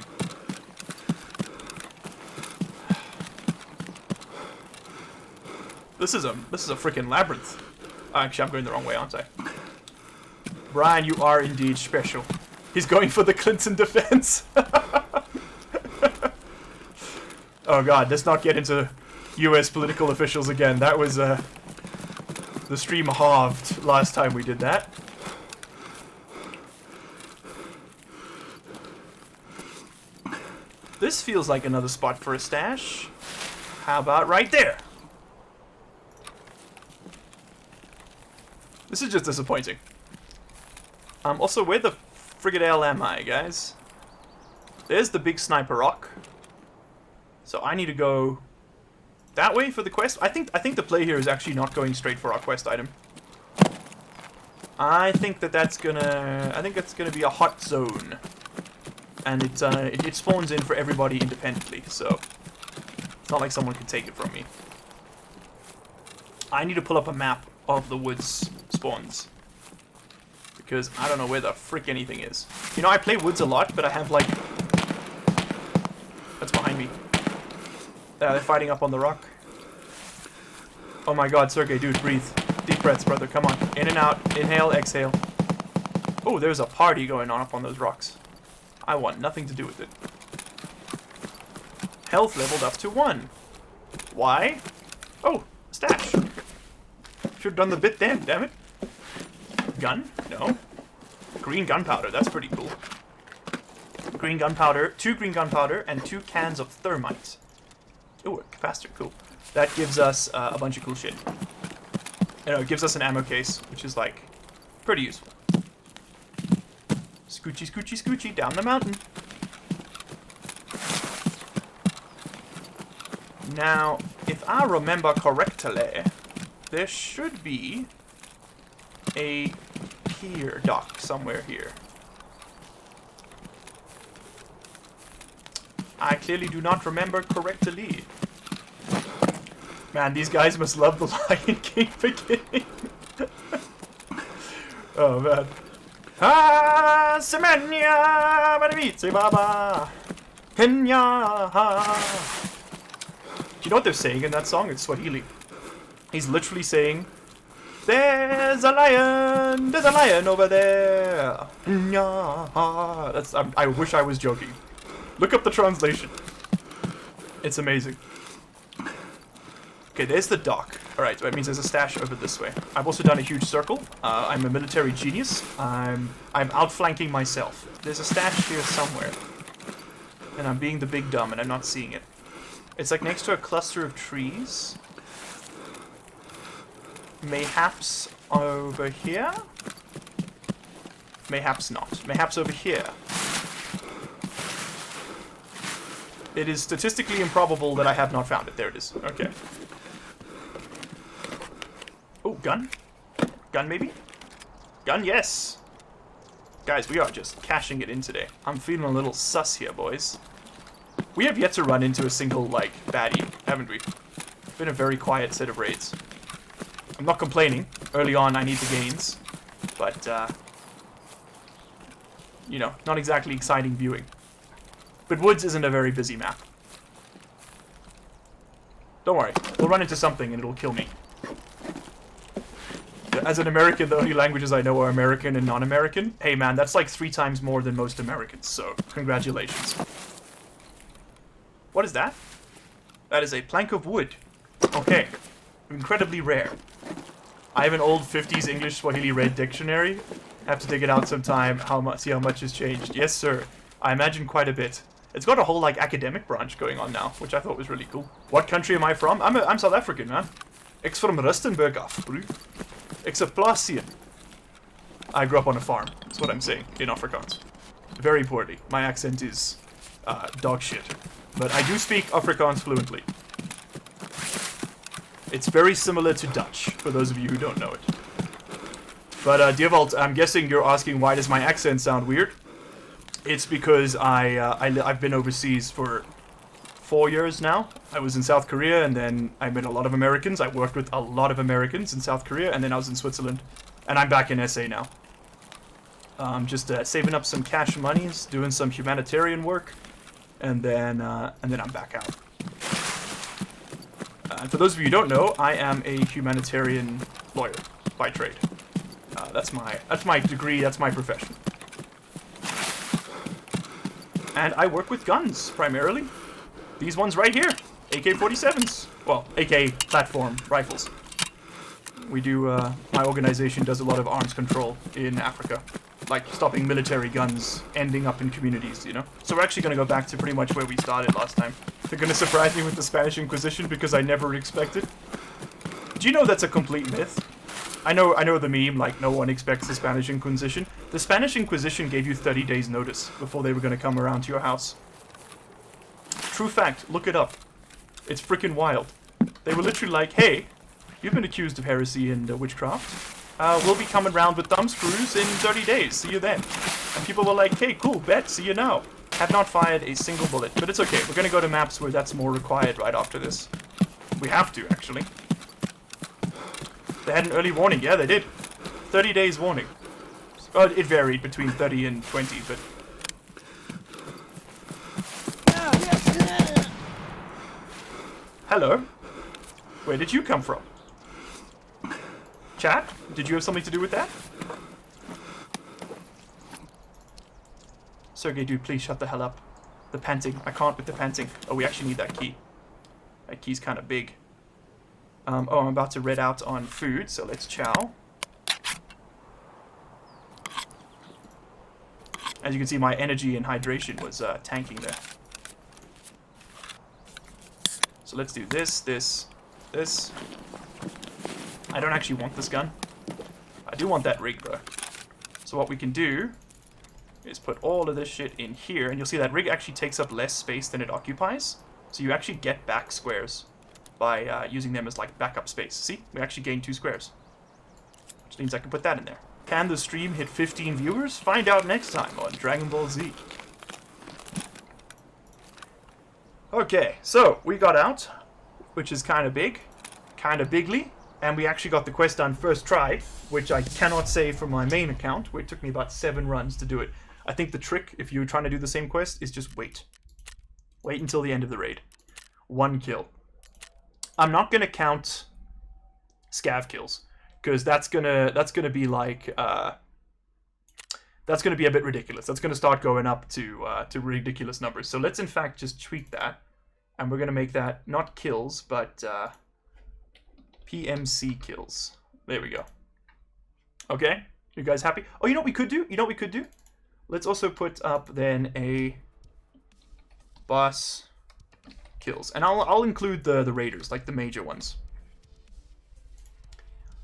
Speaker 1: This is a freaking labyrinth. Actually, I'm going the wrong way, aren't I? Brian, you are indeed special. He's going for the Clinton defense. Oh god, let's not get into US political officials again. That was the stream halved last time we did that. This feels like another spot for a stash. How about right there? This is just disappointing. Also, where the friggin' hell am I, guys? There's the big sniper rock. So I need to go that way for the quest. I think the play here is actually not going straight for our quest item. I think that's gonna be a hot zone, and it spawns in for everybody independently. So it's not like someone can take it from me. I need to pull up a map of the woods spawns, because I don't know where the frick anything is. You know, I play woods a lot, but I have like... That's behind me. They're fighting up on the rock. Oh my god, Sergey, dude, breathe. Deep breaths, brother, come on. In and out, inhale, exhale. Oh, there's a party going on up on those rocks. I want nothing to do with it. Health leveled up to 1. Why? Oh, stash. Should've done the bit then, damn it. Gun? No. Green gunpowder, that's pretty cool. Green gunpowder, 2 green gunpowder, and 2 cans of thermite. Ooh, a capacitor, cool. That gives us a bunch of cool shit. You know, it gives us an ammo case, which is, like, pretty useful. Scoochy, scoochy, scoochy, down the mountain. Now, if I remember correctly, there should be a pier dock somewhere here. I clearly do not remember correctly. Man, these guys must love the Lion King beginning. Oh man. Ah, Semenya, Badavitsi Baba. Kenya. Do you know what they're saying in that song? It's Swahili. He's literally saying, there's a lion over there. That's, I wish I was joking. Look up the translation. It's amazing. Okay, there's the dock. Alright, so that means there's a stash over this way. I've also done a huge circle. I'm a military genius. I'm outflanking myself. There's a stash here somewhere. And I'm being the big dumb and I'm not seeing it. It's like next to a cluster of trees. Mayhaps over here? Mayhaps not. Mayhaps over here. It is statistically improbable that I have not found it. There it is. Okay. Oh, gun? Gun, maybe? Gun, yes! Guys, we are just cashing it in today. I'm feeling a little sus here, boys. We have yet to run into a single, like, baddie, haven't we? It's been a very quiet set of raids. I'm not complaining. Early on, I need the gains. But, you know, not exactly exciting viewing. But Woods isn't a very busy map. Don't worry. We'll run into something and it'll kill me. As an American, the only languages I know are American and non-American. Hey man, that's like 3 times more than most Americans, so congratulations. What is that? That is a plank of wood. Okay. Incredibly rare. I have an old 50s English Swahili Red dictionary. Have to dig it out sometime, see how much has changed. Yes, sir. I imagine quite a bit. It's got a whole, like, academic branch going on now, which I thought was really cool. What country am I from? I'm South African, man. Ek's from Rustenburg af, broer. Ek's 'n plaasseun. I grew up on a farm. That's what I'm saying in Afrikaans. very poorly. My accent is dog shit. But I do speak Afrikaans fluently. It's very similar to Dutch, for those of you who don't know it. But, Dierwald, I'm guessing you're asking why does my accent sound weird? It's because I've been overseas for 4 years now. I was in South Korea, and then I met a lot of Americans. I worked with a lot of Americans in South Korea, and then I was in Switzerland. And I'm back in SA now. Just saving up some cash monies, doing some humanitarian work, and then I'm back out. And for those of you who don't know, I am a humanitarian lawyer by trade. That's my degree. That's my profession. And I work with guns primarily. These ones right here, AK-47s. Well, AK platform rifles. We do. My organization does a lot of arms control in Africa, like stopping military guns ending up in communities. You know. So we're actually going to go back to pretty much where we started last time. They're going to surprise me with the Spanish Inquisition because I never expected. Do you know that's a complete myth? I know the meme, like, no one expects the Spanish Inquisition. The Spanish Inquisition gave you 30 days notice before they were going to come around to your house. True fact, look it up. It's freaking wild. They were literally like, hey, you've been accused of heresy and witchcraft. We'll be coming round with thumbscrews in 30 days. See you then. And people were like, hey, cool, bet, see you now. Have not fired a single bullet, but it's okay. We're going to go to maps where that's more required right after this. We have to, actually. They had an early warning. Yeah, they did. 30 days warning. Well, it varied between 30 and 20, but... Hello? Where did you come from? Chat? Did you have something to do with that? Sergey, dude, please shut the hell up. The panting. I can't with the panting. Oh, we actually need that key. That key's kind of big. Oh, I'm about to red out on food, so let's chow. As you can see, my energy and hydration was tanking there. So let's do this, this, this. I don't actually want this gun. I do want that rig, bro. So what we can do is put all of this shit in here, and you'll see that rig actually takes up less space than it occupies. So you actually get back squares by using them as like backup space. See? We actually gained 2 squares. Which means I can put that in there. Can the stream hit 15 viewers? Find out next time on Dragon Ball Z. Okay, so we got out, which is kind of big, kind of bigly, and we actually got the quest done first try, which I cannot say for my main account, where it took me about 7 runs to do it. I think the trick, if you're trying to do the same quest, is just wait. Wait until the end of the raid. 1 kill. I'm not gonna count scav kills, because that's gonna be like that's gonna be a bit ridiculous. That's gonna start going up to ridiculous numbers. So let's in fact just tweak that, and we're gonna make that not kills but PMC kills. There we go. Okay, you guys happy? Oh, you know what we could do? You know what we could do? Let's also put up then a boss kills, and I'll include the raiders, like the major ones.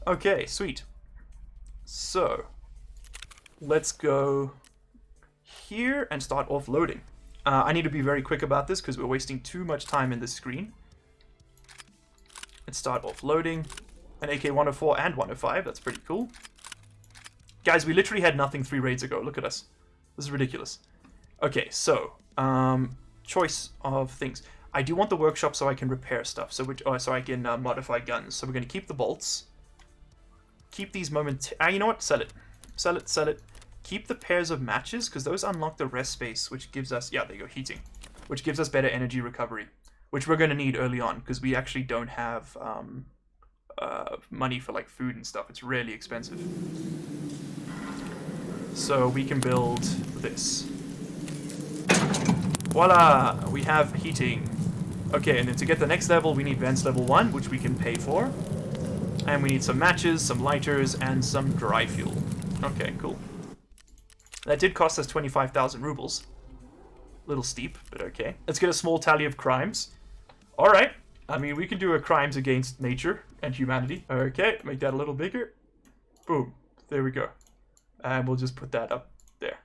Speaker 1: Okay, sweet. So let's go here and start offloading. I need to be very quick about this because we're wasting too much time in this screen. Let's start offloading an AK-104 and 105. That's pretty cool. Guys, we literally had nothing 3 raids ago. Look at us. This is ridiculous. Okay, so choice of things. I do want the workshop so I can repair stuff. So I can modify guns. So we're going to keep the bolts. Keep these you know what? Sell it. Sell it, sell it. Keep the pairs of matches, because those unlock the rest space, which gives us... Yeah, there you go, heating. Which gives us better energy recovery. Which we're going to need early on, because we actually don't have money for like food and stuff. It's really expensive. So we can build this. Voila! We have heating. Okay, and then to get the next level, we need vents level 1, which we can pay for. And we need some matches, some lighters, and some dry fuel. Okay, cool. That did cost us 25,000 rubles. Little steep, but okay. Let's get a small tally of crimes. Alright. I mean, we can do a crimes against nature and humanity. Okay, make that a little bigger. Boom. There we go. And we'll just put that up there.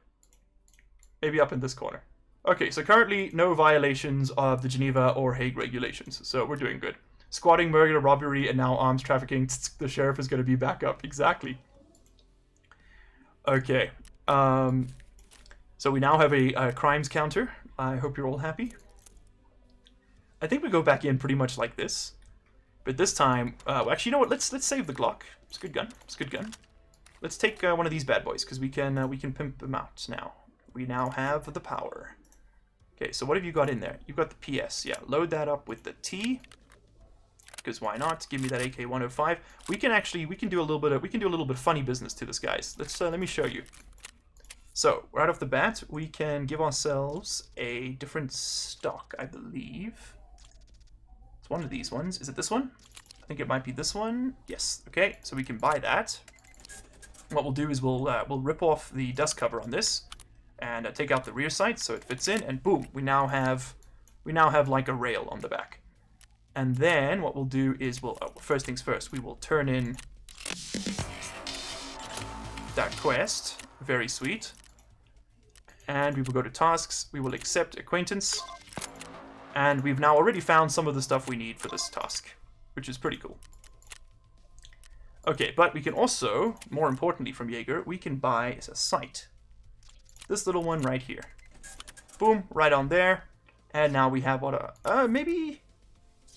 Speaker 1: Maybe up in this corner. Okay, so currently no violations of the Geneva or Hague regulations, so we're doing good. Squatting, murder, robbery, and now arms trafficking. The sheriff is going to be back up. Exactly. Okay. So we now have a crimes counter. I hope you're all happy. I think we go back in pretty much like this. But this time, actually, you know what? Let's save the Glock. It's a good gun. It's a good gun. Let's take one of these bad boys, because we can pimp them out now. We now have the power. Okay, so what have you got in there? You've got the PS. Yeah, load that up with the T. Because why not? Give me that AK-105. We can do a little bit of funny business to this, guys. Let me show you. So right off the bat, we can give ourselves a different stock, I believe. It's one of these ones. Is it this one? I think it might be this one. Yes. Okay, so we can buy that. What we'll do is we'll rip off the dust cover on this and take out the rear sight so it fits in, and boom, we now have like a rail on the back. And then what we'll do is first things first, we will turn in that quest. Very sweet. And we will go to tasks. We will accept acquaintance. And we've now already found some of the stuff we need for this task, which is pretty cool. Okay, but we can also, more importantly from Jaeger, we can buy a sight. This little one right here. Boom, right on there. And now we have what maybe...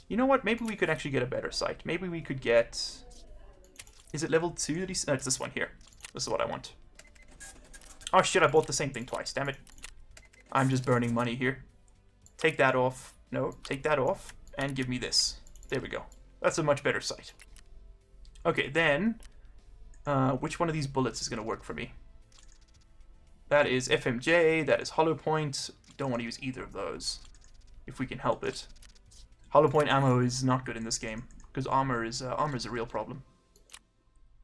Speaker 1: You know what? Maybe we could actually get a better sight. Maybe we could get... Is it level 2? No, it's this one here. This is what I want. Oh shit, I bought the same thing twice. Damn it. I'm just burning money here. Take that off. No, take that off. And give me this. There we go. That's a much better sight. Okay, then... which one of these bullets is going to work for me? That is FMJ. That is hollow point. Don't want to use either of those. If we can help it. Hollow point ammo is not good in this game, because armor is a real problem.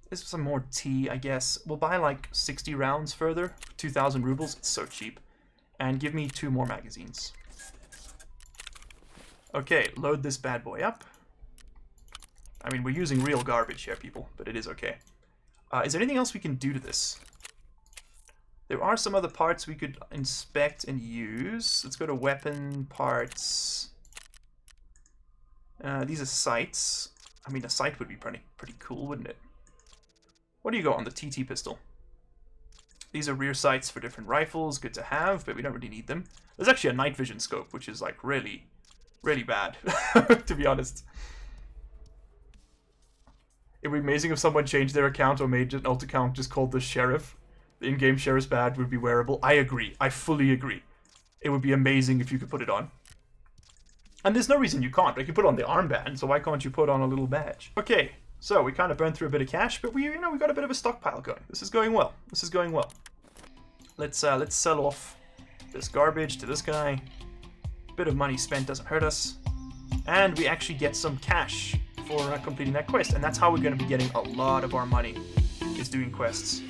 Speaker 1: There's some more tea, I guess. We'll buy like 60 rounds further, 2,000 rubles. It's so cheap. And give me 2 more magazines. Okay, load this bad boy up. I mean, we're using real garbage here, people, but it is okay. Is there anything else we can do to this? There are some other parts we could inspect and use. Let's go to weapon parts. These are sights. I mean, a sight would be pretty cool, wouldn't it? What do you got on the TT pistol? These are rear sights for different rifles. Good to have, but we don't really need them. There's actually a night vision scope, which is like really, really bad, to be honest. It would be amazing if someone changed their account or made an alt account just called the Sheriff. The in-game Sheriff's badge would be wearable. I agree. I fully agree. It would be amazing if you could put it on. And there's no reason you can't. Like, you put on the armband, so why can't you put on a little badge? Okay, so we kind of burned through a bit of cash, but we got a bit of a stockpile going. This is going well. This is going well. Let's sell off this garbage to this guy. Bit of money spent doesn't hurt us. And we actually get some cash for completing that quest. And that's how we're going to be getting a lot of our money, is doing quests.